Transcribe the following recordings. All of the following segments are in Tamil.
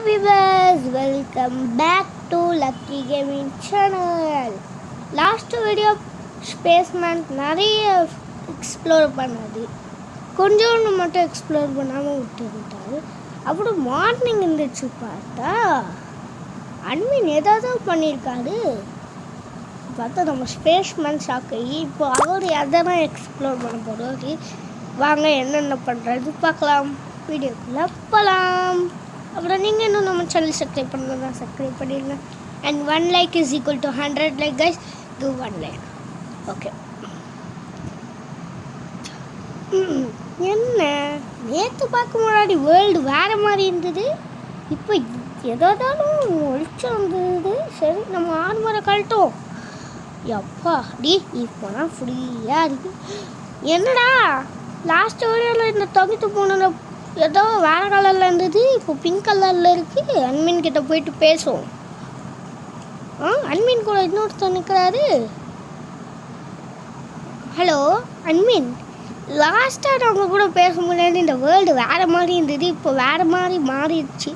Viewers, welcome back to Lucky Gaming Channel. Last video spaceman நிறைய எக்ஸ்ப்ளோர் பண்ணாது, கொஞ்சோண்டு மட்டும் எக்ஸ்ப்ளோர் பண்ணாமல் விட்டுருந்தாரு. அப்புறம் மார்னிங் இருந்துச்சு, பார்த்தா அட்மின் ஏதாவது பண்ணியிருக்காரு. பார்த்தா நம்ம ஸ்பேஸ்மேன் ஷாக்கு. இப்போ அவர் எதனா எக்ஸ்ப்ளோர் பண்ண போகிறாரு. வாங்க என்னென்ன பண்ணுறது பார்க்கலாம், வீடியோக்குள்ளே போகலாம். அப்புறம் நீங்கள் இன்னும் நம்ம சேனல் சப்ஸ்கிரைப் பண்ணலன்னா சப்ஸ்கிரைப் பண்ணிடுங்க. And 1 like is equal to 100 like guys. Give 1 like. Okay, என்ன நேற்று பார்க்க முன்னாடி வேர்ல்டு வேறு மாதிரி இருந்தது, இப்போ எதாலும் ஒழிச்சு வந்தது. சரி, நம்ம ஆர்மரை கழட்டோம். எப்பா டி இப்போலாம் ஃப்ரீயாக இருக்குது. என்னடா லாஸ்ட் வீடியோவில் இந்த தொகுத்து போன ஏதோ வேறு கலரில் இருந்தது, இப்போ பிங்க் கலரில் இருக்குது. அட்மின் கிட்ட போயிட்டு பேசுவோம். அட்மின் கூட இன்னொருத்தர் நிற்கிறாரு. ஹலோ அட்மின், லாஸ்ட்டாக நாங்கள் கூட பேச முடியாது. இந்த வேர்ல்டு வேறு மாதிரி இருந்தது, இப்போ வேறு மாதிரி மாறிடுச்சு.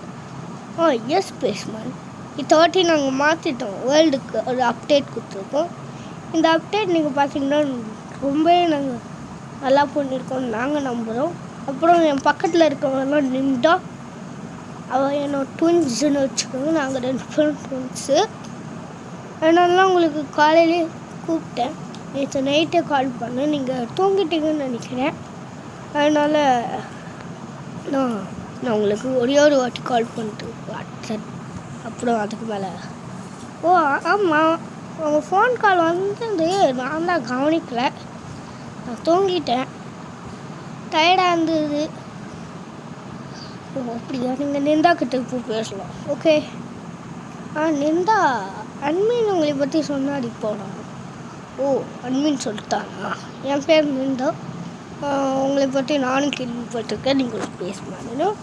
எஸ் பேஸ்மேன், இத்தோட்டி நாங்கள் மாற்றிட்டோம். வேர்ல்டுக்கு ஒரு அப்டேட் கொடுத்துருக்கோம். இந்த அப்டேட் நீங்கள் பார்த்தீங்கன்னா ரொம்பவே நாங்கள் நல்லா பண்ணியிருக்கோம் நாங்கள் நம்புகிறோம். அப்புறம் என் பக்கத்தில் இருக்கவங்கெல்லாம் நின்றா அவள் என்னோட ட்வின்ஸ்ன்னு வச்சுக்கோங்க. நாங்கள் 2 ட்வின்ஸு. அதனால உங்களுக்கு காலையிலே கூப்பிட்டேன். நேற்று நைட்டே கால் பண்ணேன், நீங்கள் தூங்கிட்டீங்கன்னு நினைக்கிறேன். அதனால் நான் உங்களுக்கு ஒரே ஒரு வாட்டி கால் பண்ணிட்டு வாட்ஸ்அப். அப்புறம் அதுக்கு மேலே ஆமாம், உங்கள் ஃபோன் கால் வந்தது, நான் தான் கவனிக்கலை. நான் தூங்கிட்டேன், டயர்டாக இருந்தது. அப்படியா, நீங்கள் நிந்தா கிட்ட இப்போ பேசலாம். ஓகே. நிந்தா, அட்மின் உங்களை பற்றி சொன்னார் இப்போ. அட்மின் சொல்லிட்டானா? என் பேர் நிந்தா. உங்களை பற்றி நானும் கேள்விப்பட்டிருக்கேன். நீங்கள் பேசணும்.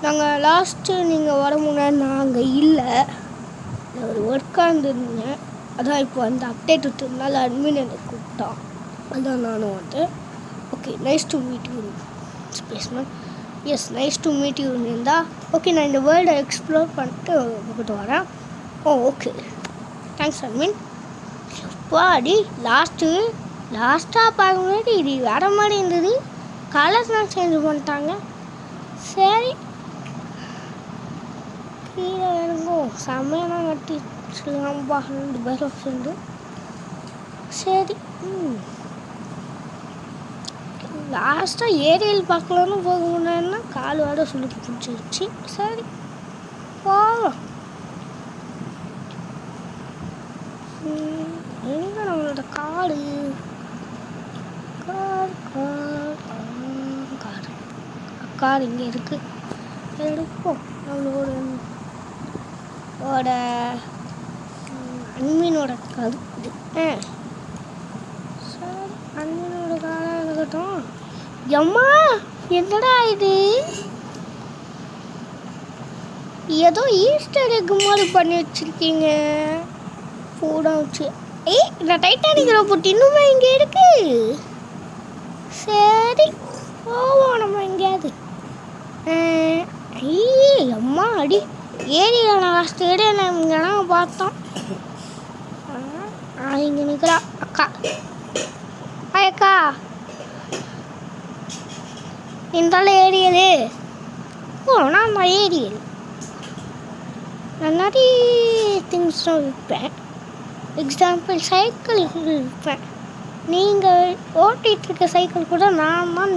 நாங்கள் லாஸ்ட்டு நீங்கள் வர முன்னாடி நாங்கள் இல்லை, ஒரு ஒர்க்காக இருந்துருந்தேன். அதான் இப்போ அந்த அப்டேட் விட்டுருந்தால அட்மின் எனக்கு கூப்பிட்டான், அதான் நானும் வந்தேன். Okay, nice to meet you spaceman. Yes, nice to meet you நிந்தா. ஓகே, நான் இந்த வேர்ல்டை எக்ஸ்ப்ளோர் பண்ணிட்டு உங்கள்கிட்ட வரேன். Okay, thanks admin. பாடி லாஸ்ட்டாக பார்க்க முன்னாடி இது வேறு மாதிரி இருந்தது, கலர்ஸ்லாம் சேஞ்ச் பண்ணிட்டாங்க. சரி, கீழே இறங்கும் செம்மையாக கட்டி சொல்லலாம்பா 2 பேரும் சேர்ந்து. சரி, லாஸ்ட்டாக ஏரியல் பார்க்கலான்னு போக முன்னாடினா கால் வாட சொல்லி பிடிச்சிருச்சு. சரி, போகலாம். எங்கே நம்மளோட காடு? கார் இங்கே இருக்குது, எடுப்போம். நம்மளோட அன்மீனோட காது இது. சரி, அன்மீனோட காராக இருக்கட்டும். எம்மா, என்னடா இது? ஏதோ ஈஸ்டர் எக் மாதிரி பண்ணி வச்சுருக்கீங்க. பூடா வச்சு. இந்த டைட்டானிக் ரோபோட் இன்னுமே இங்கே இருக்கு. சரி, போவோம் நம்ம எங்கேயாவது. அம்மா அடி, ஏரியா லாஸ்ட் ஏரியா இங்கேனா பார்த்தோம். இங்கே நிற்கிறா அக்கா. அக்கா, இந்த ஏரியலு. நான் அந்த ஏரியல் நான் நிறைய திங்ஸ்லாம் விற்பேன். Example cycle விற்பேன். நீங்கள் ஓட்டிகிட்டு இருக்க சைக்கிள் கூட நான் தான்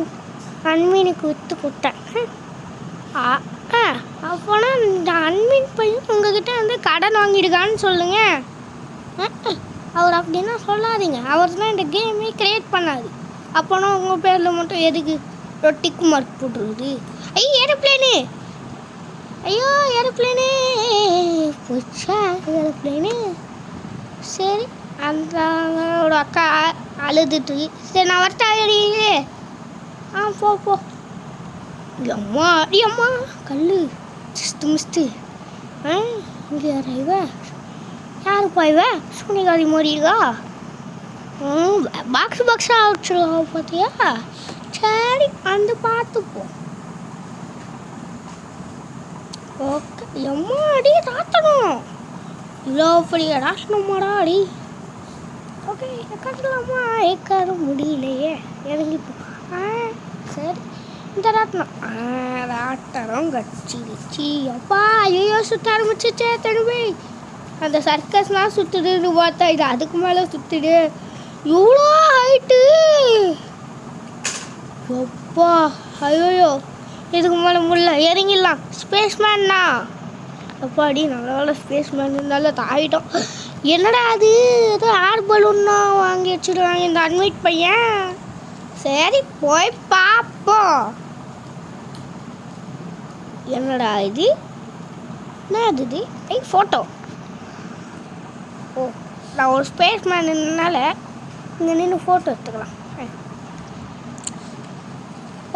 அன்மீனுக்கு விற்று கொடுத்தேன். அப்போனா இந்த அன்மீன் பையன் உங்ககிட்ட வந்து கடன் வாங்கியிருக்கான்னு சொல்லுங்கள். அவர் அப்படின்னா சொல்லாதீங்க, அவர் தான் இந்த கேமே க்ரியேட் பண்ணாது. அப்போனா உங்கள் பேரில் மட்டும் எதுக்கு ரொட்டிக்கு மார்க் போட்டுருக்குது? ஏரோப்ளேனு, ஐயோ ஏரோப்ளேனு போச்சா ஏரோப்ளேனு. சரி, அந்த அக்கா அழுதுட்டு. சரி, நான் வரட்டா அடியே. போ. அம்மா அம்மா கல் மிஸ்ட்டு. இங்கே யாரா இவ? யாருப்பா இவ? சூனிகாரி மாதிரியா? பாக்ஸாக வச்சுருவா பார்த்தியா? சரி, அந்த பார்த்துப்போம். ஓகே. எம்மா அடி ராட்டணும், இவ்வளோ பெரிய ராட்டனமாடா அடி. ஓகே கட்டலாமா, ஏற்கார முடியலையே, இறங்கி போ. சரி இந்த ராட்டனம், ராட்டனம் கச்சிடுச்சு. அப்பா ஐயோ சுற்ற ஆரம்பிச்சிச்சே திரும்பி. அந்த சர்க்கஸ்லாம் சுற்றுதுன்னு பார்த்தா இது அதுக்கு மேலே சுற்றுது. இவ்வளோ ஹைட்டு, அப்பா ஐயோ இதுக்கு மேலே முடியல, இறங்கிடலாம். ஸ்பேஸ் மேன்னா அப்பாடி நல்ல ஸ்பேஸ் மேன் நல்லா தாவிட்டோம். என்னடா அது, ஏதோ ஏர் பலூன்னா வாங்கி வச்சுருவாங்க இந்த அட்மிட் பையன். சரி போய் பார்ப்போம். என்னடா இது, என்ன இது, ஃபோட்டோ. ஓ நான் ஒரு ஸ்பேஸ் மேனுனால இங்கே நின்று ஃபோட்டோ எடுத்துக்கலாம்.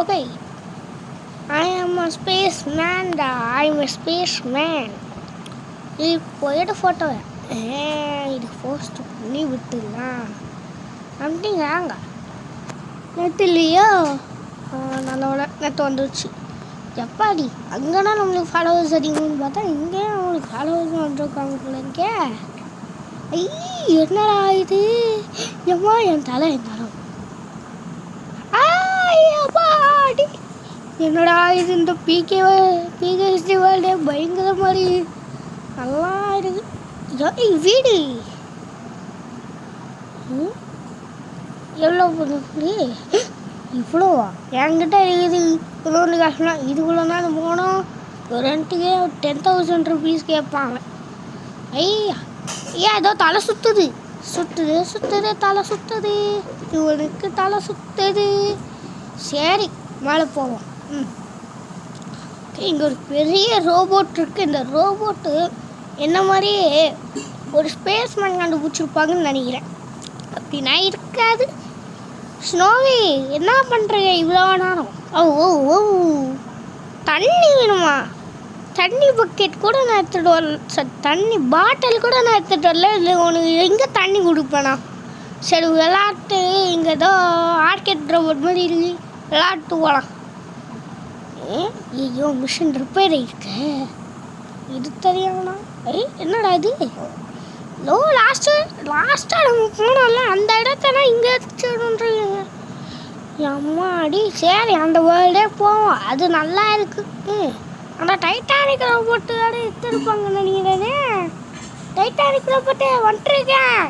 Okay I am a space மேன்டா, I am a space man. இப்போ எடுத்த ஃபோட்டோவை இது போஸ்ட் பண்ணி விட்டுலாம் அப்படிங்கிறாங்க. நெட்டு இல்லையோ, நல்லோட நெட்டு வந்துடுச்சு. எப்பாடி அங்கேனா நம்மளுக்கு ஃபாலோவர்ஸ் அதிகம்னு பார்த்தா இங்கேயும் அவங்களுக்கு ஃபாலோவர்ஸ் வந்துருக்காங்க போல இருக்கே. என்னடா இது, எம்மா என் தலை என்னாலும் அப்பாடி. என்னடா இது, இந்த பிகேஎஸ்டி வேர்ல்டே பயங்கர மாதிரி நல்லா இருக்கு. வீடு எவ்வளோ பண்ணுது, இவ்வளோவா என்கிட்ட இருக்குது. இவ்வளோ காசுலாம் இதுக்குள்ளே நாள் போனோம். ஒரு ரெண்ட்டுக்கே 10,000 rupees கேட்பாங்க. ஐயா ஏன் ஏதோ தலை சுற்றுது தலை சுற்றுது, இவனுக்கு தலை சுற்றுது. சரி மேலே போவோம். இங்கே ஒரு பெரிய ரோபோட் இருக்குது. இந்த ரோபோட்டு என்ன மாதிரியே ஒரு ஸ்பேஸ் மேன் கண்டுபிடிச்சிருப்பாங்கன்னு நினைக்கிறேன். அப்படின்னா இருக்காது. ஸ்னோவி என்ன பண்ணுறீங்க இவ்வளோ நேரம்? ஓ தண்ணி வேணுமா? தண்ணி பக்கெட் கூட நான் எடுத்துகிட்டு வரல, தண்ணி பாட்டில் கூட நான் எடுத்துகிட்டு வரல. இல்லை உனக்கு எங்கே தண்ணி கொடுப்பேனா? சரி விளாட்டு, இங்கே ஏதோ ஆர்கெட் ரோபோட் மாதிரி இருக்கு, விளாட்டு போகலாம். ஐயோ மிஷின் ரிப்பேர் ஆகிருக்கு, இது தெரியாமண்ணா. என்னடா இது, லாஸ்ட்டாக நம்ம போனோம்ல அந்த இடத்துல இங்கே எடுத்துடுன்றீங்க. அம்மாடி சரி அந்த வேர்ல்டே போவோம், அது நல்லா இருக்குது. அந்த டைட்டானிக் ரோபோட்டு வேறு எடுத்துருப்பாங்கன்னு நினைக்கிறேன். Titanic robot வந்துட்டுருக்கேன்.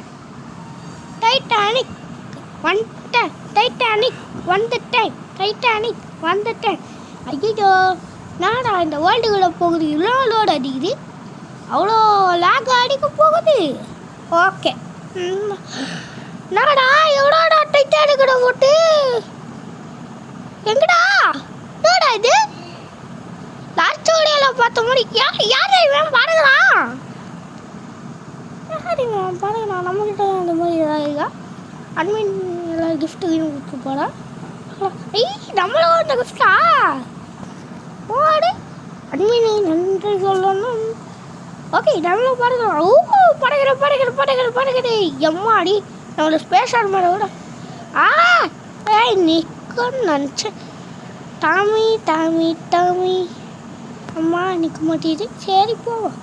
டைட்டானிக் வந்துட்டேன். ஐயோ நாடா இந்த வேர்ல்டுக்குள்ளே போகுது, இவ்வளோ லோடு அடிக்குது, அவ்வளோ லேக் அடிக்க போகுது. ஓகே நாடா எவ்வளோடா டைட்டானிக் ரோபோட்டு, எங்கடா என்னடா இது, லாஸ்ட் வீடியோவில் பார்த்த மாதிரி யார் இவன் பாருங்களாம், நம்மக்கிட்ட அந்த மாதிரி ஏதாவது அட்மின் எல்லாம் கிஃப்ட்டு கொடுத்து போகிறா. நம்மளும் இந்த கிஃப்டா ஓடு அட்மின் நன்றி சொல்லணும். ஓகே நம்மளும் பாருங்க. படுகிற எம்மாடி நம்மளோட ஸ்பேஸ் ஆர்மரை விட நிற்கும் நினச்சேன். டாமி அம்மா நிற்க மாட்டேது. சரி போவோம்.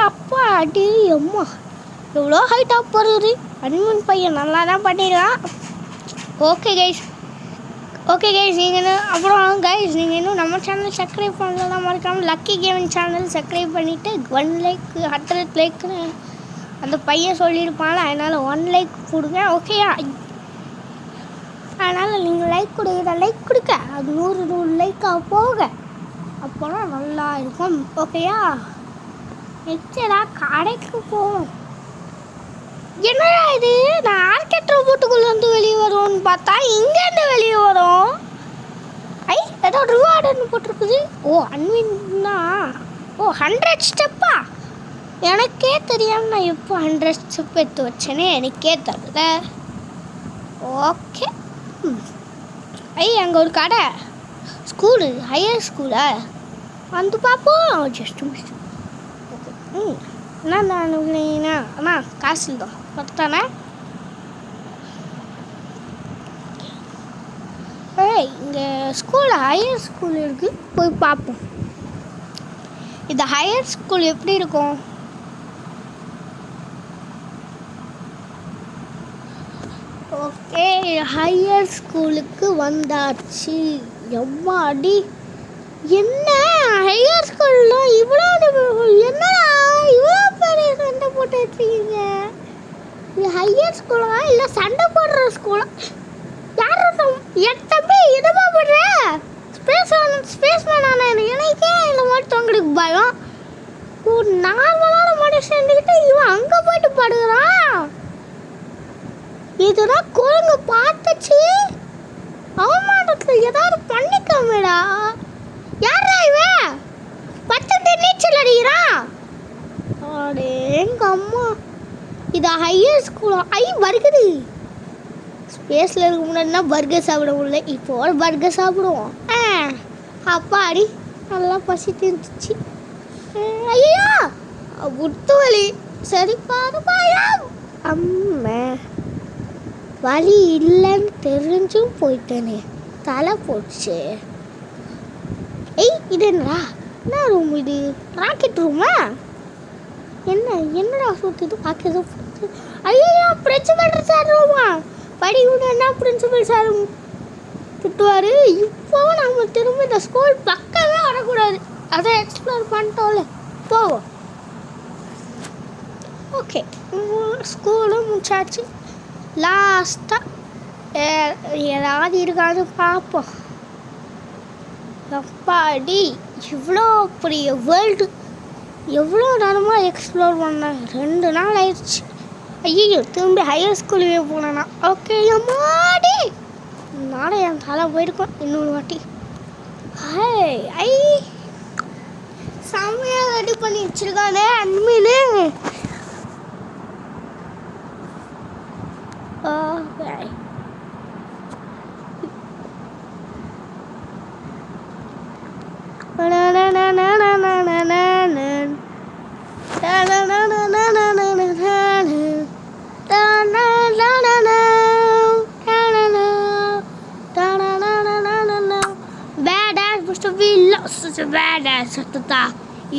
அப்பா அடி அம்மா எவ்வளோ ஹைட்டாக போகிறது. அட்மின் பையன் நல்லா தான் பண்ணிடுறான். ஓகே கைஸ் நீங்கள் அப்புறம் கைஸ் நீங்கள் இன்னும் நம்ம சேனல் சப்ஸ்கிரைப் பண்ணலாம் மறக்காமல் லக்கி கேமிங் சேனல் சப்ஸ்கிரைப் பண்ணிவிட்டு 1 லைக் 100 லைக்னு அந்த பையன் சொல்லியிருப்பாங்க. அதனால் 1 லைக் கொடுங்க ஓகேயா. அதனால் நீங்கள் லைக் கொடுக்க அது 100 லைக்காக போக அப்போனா நல்லா இருக்கும் ஓகேயா. நெக்ஸ்டா கடைக்கு போவோம். என்னடா இது, நான் ஆர்கெட் ரோபோட்டுக்குள்ள வந்து வெளியே வருவோன்னு பார்த்தா இங்கேருந்து வெளியே வரும். ஏதோ ரிவார்டுன்னு போட்டிருக்குது. அன்வின்னா 100 ஸ்டெப்பா, எனக்கே தெரியாமல் நான் எப்போ 100 ஸ்டெப் எடுத்து வச்சேனே எனக்கே தரல. ஓகே அங்கே ஒரு கடை ஸ்கூலு ஹையர் ஸ்கூலா வந்து பார்ப்போம். ஜஸ்ட் மிஸ் ஓகே என்னண்ணா அண்ணா காசு தான் பத்தானே. இங்கே ஸ்கூல் ஹையர் ஸ்கூல் இருக்குது, போய் பார்ப்போம். இந்த ஹையர் ஸ்கூல் எப்படி இருக்கும்? ஓகே, ஹையர் ஸ்கூலுக்கு வந்தாச்சு. எம்மாடி, என்ன ஹையர் ஸ்கூலில் இவ்வளோ என்னடா இவ்வளோ பெரிய சண்டை போட்டு வச்சுருக்கீங்க? இது ஹையர் ஸ்கூலா இல்லை சண்டை போடுற ஸ்கூலா? யாரும் என் தம்பி இதமா பண்ணுற ஸ்பேஸ் மேனான எனக்கே இந்த மாதிரி தொங்களுக்கு பயம். ஒரு நார்மலான மனுஷன்கிட்ட இவன் அங்கே போயிட்டு படுகிறான். இதுதான் குரங்கு பார்த்துச்சு. அவமானத்தில் ஏதாவது பண்ணிக்காமடா. யாரா இவன் பச்சை நீச்சல் அடிக்கிறான்? அடே எங்க அம்மா, இது ஹையர் ஸ்கூலா? வருகுது. ஸ்பேஸில் இருக்க முன்னாடினா பர்கர் சாப்பிட முடியல, இப்போ பர்கர் சாப்பிடுவோம். அப்பாடி நல்லா பசி தீர்ந்துச்சு. ஐயோ முட்டு வலி. சரி பாருப்பாயா. அம்மா வலி இல்லைன்னு தெரிஞ்சும் போயிட்டேனே, தலை போச்சு. இது என்ன ரூம்? இது ராக்கெட் ரூமா? என்னடா சுற்றுது ராக்கெட் ரூம்? ஐயோ பிரின்சிபல் சார் ரூமா? படி விட என்ன பிரின்சிபல் சார் திட்டுவார். இப்போவும் நம்ம திரும்ப இந்த ஸ்கூல் பக்கமே வரக்கூடாது. அதை எக்ஸ்ப்ளோர் பண்ணிட்டோம்ல, போவோம். ஓகே, ஸ்கூலும் முடிச்சாச்சு. லாஸ்ட்டாக ஏதாவது இருக்காது பார்ப்போம். அப்பாடி, இவ்வளோ பெரிய வேர்ல்டு எவ்வளோ நேரமாக எக்ஸ்ப்ளோர் பண்ணேன். 2 நாள் ஆயிடுச்சு. ஐயோ திரும்பி ஹையர் ஸ்கூலுக்கே போனேன்னா. ஓகே அம்மாடி, நானும் என் தலை போயிருக்கோம் இன்னொரு வாட்டி. ஐ செம்மையாக ரெடி பண்ணி வச்சுருக்கானே அன்மீனு. ஓகே,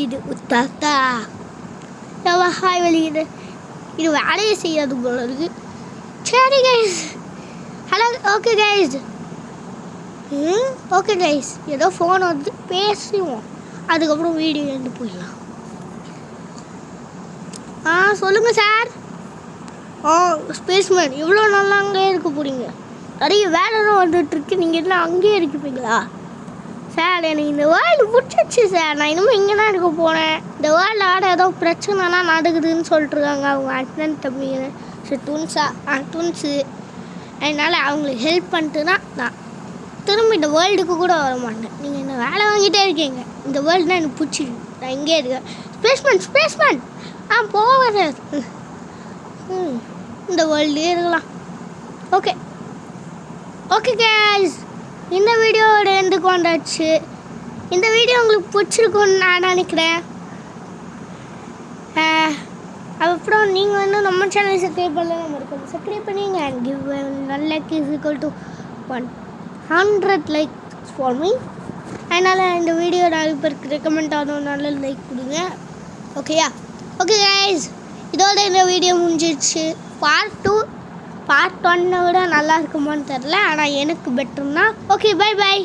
இது உத்தாத்தா ஹாய் வெளியிடு. இது வேலையை செய்யாது போல இருக்கு. சரி guys, hello. Okay guys, okay guys, ஏதோ ஃபோன் வந்து பேசுவோம், அதுக்கப்புறம் வீடியோ எடுத்து போயிடலாம். சொல்லுங்கள் சார். ஸ்பேஸ்மேன் இவ்வளோ நல்லா அங்கேயே இருக்க போகிறீங்க? நிறைய வேலைலாம் வந்துட்டுருக்கு, நீங்கள் என்ன அங்கேயே இருப்பீங்களா? சார் எனக்கு இந்த வேர்ல்டு பிடிச்சிச்சு சார், நான் இனிமேல் இங்கே தான் இருக்க போனேன். இந்த வேர்ல்டு ஆட ஏதோ பிரச்சனைலாம் நடக்குதுன்னு சொல்லிட்டுருக்காங்க அவங்க அண்ணன் தம்பிங்க. ட்வின்ஸு. அதனால் அவங்களுக்கு ஹெல்ப் பண்ணிட்டுனா நான் திரும்ப இந்த வேர்ல்டுக்கு கூட வர மாட்டேன். நீங்கள் என்ன வேலை வாங்கிட்டே இருக்கீங்க. இந்த வேர்ல்டு தான் எனக்கு பிடிச்சிருக்கு, நான் இங்கே இருக்கேன். ஸ்பேஸ்மேன் போவேன் சார். இந்த வேர்ல்டே இருக்கலாம். ஓகே கைஸ், இந்த வீடியோவோட எண்டுக்கு வந்தாச்சு. இந்த வீடியோ உங்களுக்கு பிடிச்சிருக்குன்னு நான் நினைக்கிறேன். அப்புறம் நீங்கள் வந்து நம்ம சேனல் சப்ஸ்கிரைப் பண்ணல, நம்ம இருக்கும் சப்ஸ்கிரைப் பண்ணிங்க. அண்ட் கிவ் நல்ல is equal to 100 likes for me. அதனால் இந்த வீடியோ நிறைய பேருக்கு ரெக்கமெண்ட் ஆகும், நல்ல லைக் கொடுங்க. ஓகேயா? ஓகே கைஸ், இதோட இந்த வீடியோ முடிஞ்சிடுச்சு. பார்ட் 1 விட நல்லா இருக்குமான்னு தெரில, ஆனால் எனக்கு பெட்டர்னா. Okay, by.